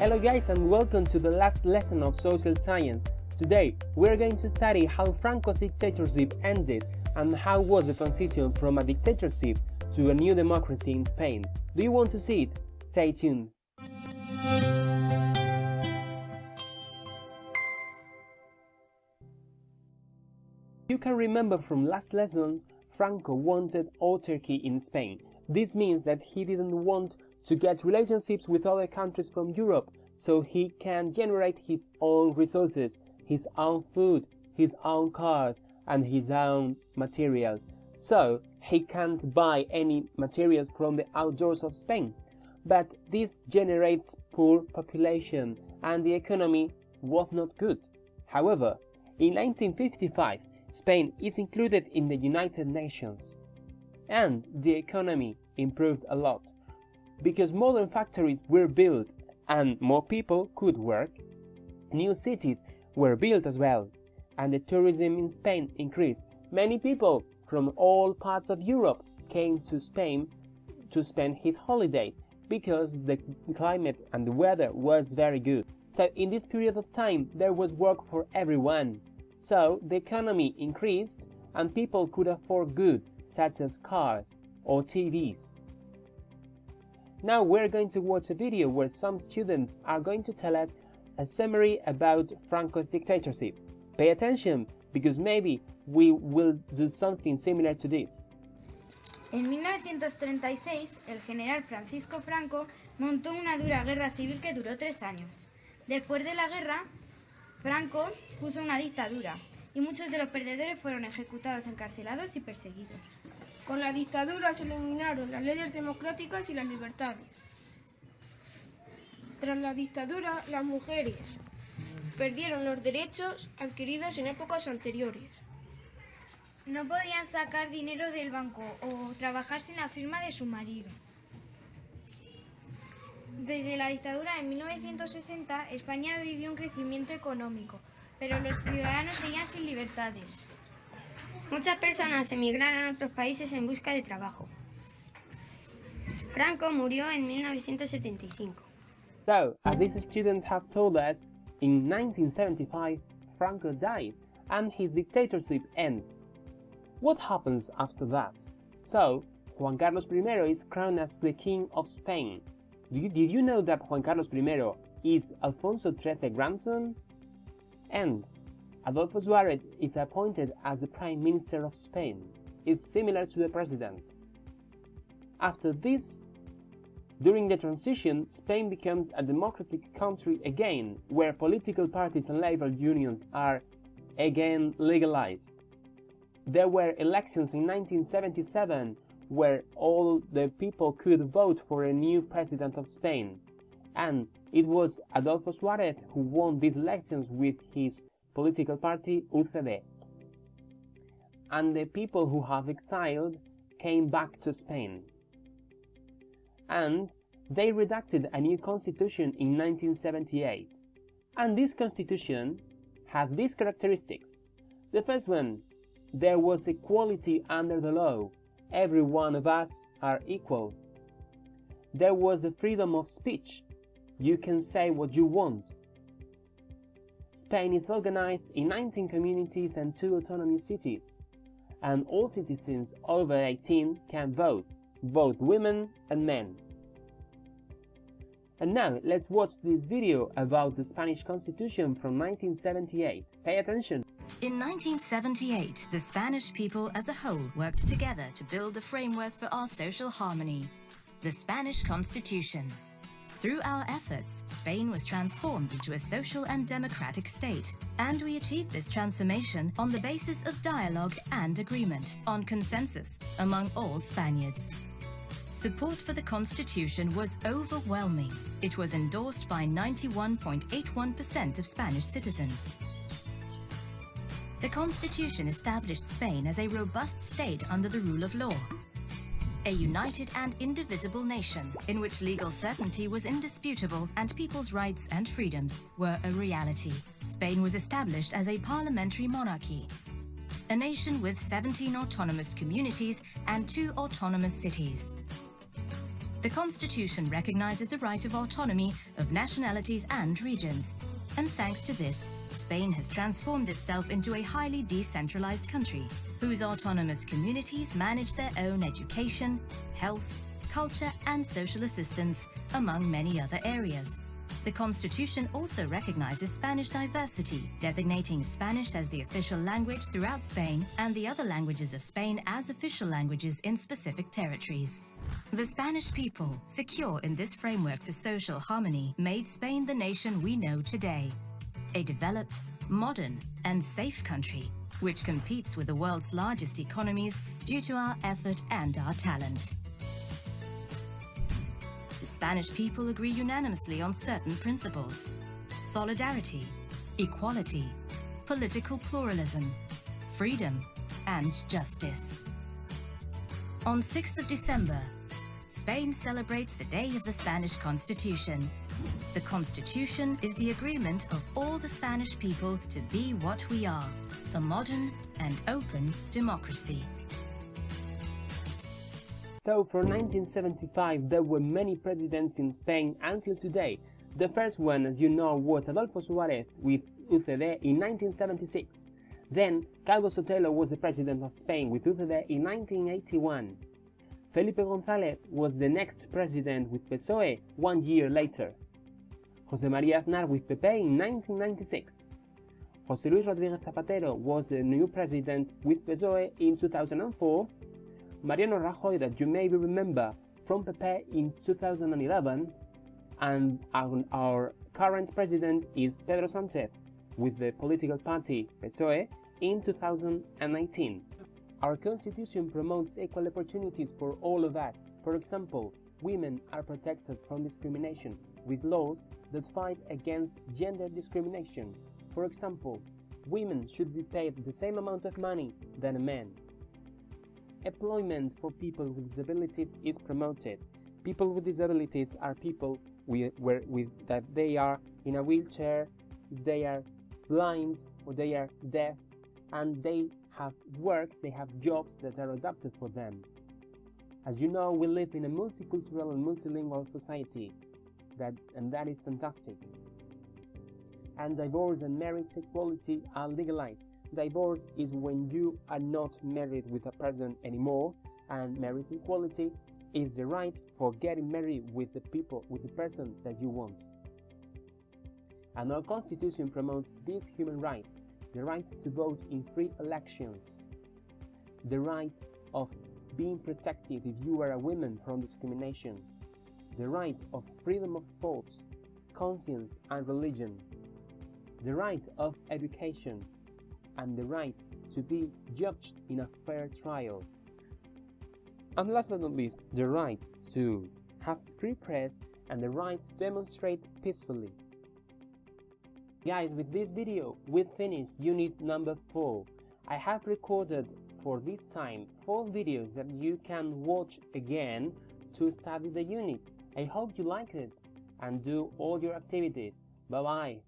Hello guys and welcome to the last lesson of social science. Today we're going to study how Franco's dictatorship ended and how was the transition from a dictatorship to a new democracy in Spain. Do you want to see it? Stay tuned. You can remember from last lessons, Franco wanted autarky in Spain. This means that he didn't want to get relationships with other countries from Europe, so he can generate his own resources, his own food, his own cars, and his own materials. So he can't buy any materials from the outdoors of Spain. But this generates poor population and the economy was not good. However, in 1955, Spain is included in the United Nations and the economy improved a lot because modern factories were built and more people could work. New cities were built as well and the tourism in Spain increased. Many people from all parts of Europe came to Spain to spend his holidays because the climate and the weather was very good. So in this period of time there was work for everyone. So the economy increased and people could afford goods such as cars or TVs. Now we're going to watch a video where some students are going to tell us a summary about Franco's dictatorship. Pay attention because maybe we will do something similar to this. En 1936, el general Francisco Franco montó una dura guerra civil que duró 3 años. Después de la guerra, Franco puso una dictadura y muchos de los perdedores fueron ejecutados, encarcelados y perseguidos. Con la dictadura se eliminaron las leyes democráticas y las libertades. Tras la dictadura, las mujeres perdieron los derechos adquiridos en épocas anteriores. No podían sacar dinero del banco o trabajar sin la firma de su marido. Desde la dictadura de 1960, España vivió un crecimiento económico, pero los ciudadanos seguían sin libertades. Muchas personas emigraron a otros países en busca de trabajo. Franco murió en 1975. So, as these students have told us, in 1975, Franco dies and his dictatorship ends. What happens after that? So, Juan Carlos I is crowned as the King of Spain. Did you know that Juan Carlos I is Alfonso XIII's grandson? And Adolfo Suárez is appointed as the Prime Minister of Spain. It's similar to the President. After this, during the transition, Spain becomes a democratic country again, where political parties and labor unions are again legalized. There were elections in 1977 where all the people could vote for a new president of Spain. And it was Adolfo Suárez who won these elections with his political party UCD. And the people who have exiled came back to Spain. And they redacted a new constitution in 1978. And this constitution had these characteristics. The first one, there was equality under the law. Every one of us are equal. There was the freedom of speech. You can say what you want. Spain is organized in 19 communities and 2 autonomous cities, and all citizens over 18 can vote, both women and men. And now let's watch this video about the Spanish Constitution from 1978. Pay attention. In 1978, the Spanish people as a whole worked together to build the framework for our social harmony, the Spanish Constitution. Through our efforts, Spain was transformed into a social and democratic state, and we achieved this transformation on the basis of dialogue and agreement, on consensus among all Spaniards. Support for the Constitution was overwhelming. It was endorsed by 91.81% of Spanish citizens. The Constitution established Spain as a robust state under the rule of law, a united and indivisible nation in which legal certainty was indisputable and people's rights and freedoms were a reality. Spain was established as a parliamentary monarchy, a nation with 17 autonomous communities and 2 autonomous cities. The Constitution recognizes the right of autonomy of nationalities and regions. And thanks to this, Spain has transformed itself into a highly decentralized country, whose autonomous communities manage their own education, health, culture and social assistance, among many other areas. The Constitution also recognizes Spanish diversity, designating Spanish as the official language throughout Spain and the other languages of Spain as official languages in specific territories. The Spanish people, secure in this framework for social harmony, made Spain the nation we know today. A developed, modern, and safe country, which competes with the world's largest economies due to our effort and our talent. The Spanish people agree unanimously on certain principles: solidarity, equality, political pluralism, freedom, and justice. On 6th of December, Spain celebrates the Day of the Spanish Constitution. The Constitution is the agreement of all the Spanish people to be what we are, a modern and open democracy. So, from 1975, there were many presidents in Spain until today. The first one, as you know, was Adolfo Suárez with UCD in 1976. Then, Calvo Sotelo was the president of Spain with UCD in 1981. Felipe González was the next president with PSOE 1 year later. José María Aznar with PP in 1996. José Luis Rodríguez Zapatero was the new president with PSOE in 2004. Mariano Rajoy, that you maybe remember from PP in 2011, and our current president is Pedro Sánchez with the political party PSOE in 2019. Our constitution promotes equal opportunities for all of us. For example, women are protected from discrimination with laws that fight against gender discrimination. For example, women should be paid the same amount of money than men. Employment for people with disabilities is promoted. People with disabilities are people that they are in a wheelchair, they are blind or they are deaf, and they have works, they have jobs that are adapted for them. As you know, we live in a multicultural and multilingual society, and that is fantastic. And divorce and marriage equality are legalized. Divorce is when you are not married with a person anymore, and marriage equality is the right for getting married with the person that you want. And our constitution promotes these human rights: the right to vote in free elections, the right of being protected if you are a woman from discrimination, the right of freedom of thought, conscience and religion, the right of education, and the right to be judged in a fair trial. And last but not least, the right to have free press and the right to demonstrate peacefully. Guys, with this video, we've finished unit number 4. I have recorded for this time 4 videos that you can watch again to study the unit. I hope you like it and do all your activities. Bye bye.